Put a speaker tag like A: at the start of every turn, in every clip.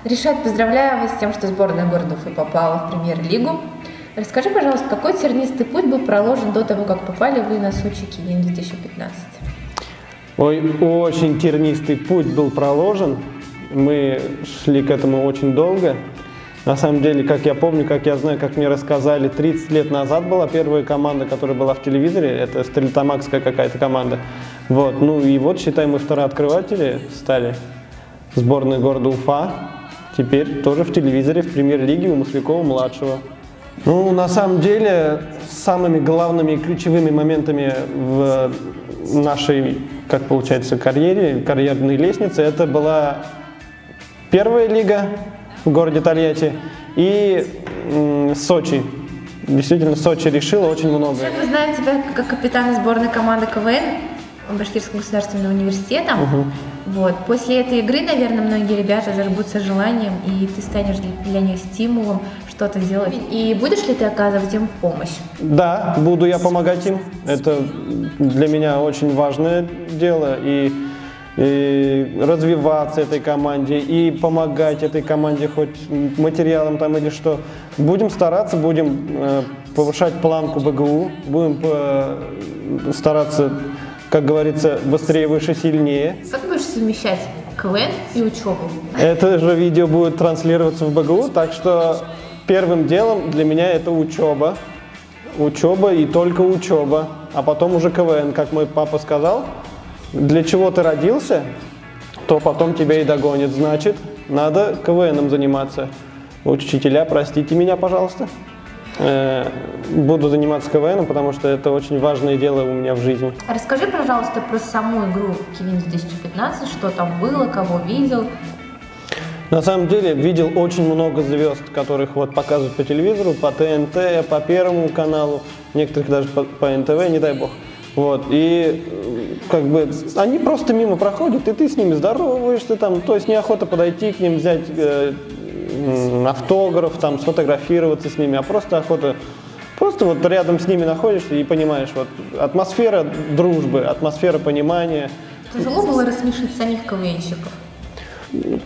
A: Ришат, поздравляю вас с тем, что сборная города Уфы попала в Премьер-лигу. Расскажи, пожалуйста, какой тернистый путь был проложен до того, как попали вы на Сочи Кивин 2015?
B: Ой, очень тернистый путь был проложен. Мы шли к этому очень долго. На самом деле, как я помню, как я знаю, как мне рассказали, 30 лет назад была первая команда, которая была в телевизоре. Это Стерлитамакская какая-то команда. Вот. Ну и вот, считай, мы второоткрыватели стали. Сборной города Уфа. Теперь тоже в телевизоре, в Премьер-лиге у Маслякова-младшего. Ну, на самом деле, самыми главными и ключевыми моментами в нашей, как получается, карьерной лестнице, это была первая лига в городе Тольятти и Сочи. Действительно, Сочи решила очень многое.
A: Мы знаем тебя как капитана сборной команды КВН Башкирского государственного университета. Вот. После этой игры, наверное, многие ребята зажгутся желанием, и ты станешь для них стимулом что-то делать. И будешь ли ты оказывать им помощь?
B: Да, буду я помогать им. Это для меня очень важное дело. И развиваться этой команде, и помогать этой команде хоть материалом там или что. Будем стараться, будем повышать планку БГУ, будем стараться, как говорится, быстрее, выше, сильнее.
A: Как будешь совмещать КВН и учебу?
B: Это же видео будет транслироваться в БГУ, так что первым делом для меня это учеба. Учеба и только учеба, а потом уже КВН, как мой папа сказал. Для чего ты родился, то потом тебя и догонит. Значит, надо КВНом заниматься. Учителя, простите меня, пожалуйста. Буду заниматься КВНом, потому что это очень важное дело у меня в жизни.
A: Расскажи, пожалуйста, про саму игру Кивин 2015, что там было, кого видел.
B: На самом деле, видел очень много звезд, которых вот показывают по телевизору, по ТНТ, по Первому каналу, некоторых даже по НТВ, не дай бог. Вот, и как бы они просто мимо проходят, и ты с ними здороваешься, там, то есть неохота подойти к ним, взять автограф, там, сфотографироваться с ними, а просто охота, просто вот рядом с ними находишься и понимаешь, вот атмосфера дружбы, атмосфера понимания.
A: Тяжело было рассмешить самих КВНщиков?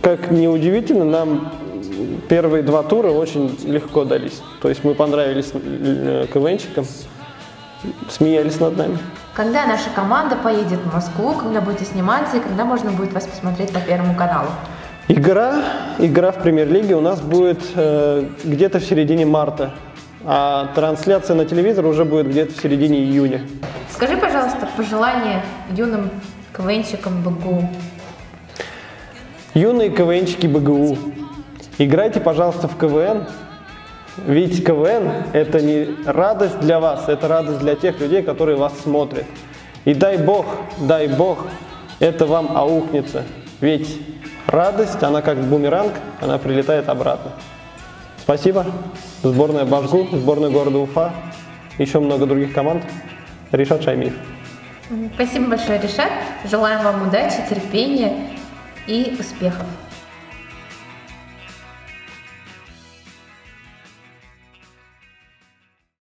B: Как ни удивительно, нам первые два тура очень легко дались, то есть мы понравились КВНщикам. Смеялись над нами.
A: Когда наша команда поедет в Москву, когда будете сниматься и когда можно будет вас посмотреть по Первому каналу?
B: Игра в Премьер-лиге у нас будет где-то в середине марта, а трансляция на телевизор уже будет где-то в середине июня. Скажи,
A: пожалуйста, пожелания юным КВНщикам БГУ.
B: Юные КВНщики БГУ, играйте, пожалуйста, в КВН. Ведь КВН – это не радость для вас, это радость для тех людей, которые вас смотрят. И дай Бог, это вам аукнется. Ведь радость, она как бумеранг, она прилетает обратно. Спасибо. Сборная Башгу, сборная города Уфа, еще много других команд. Ришат Шаймиев.
A: Спасибо большое, Ришат. Желаем вам удачи, терпения и успехов.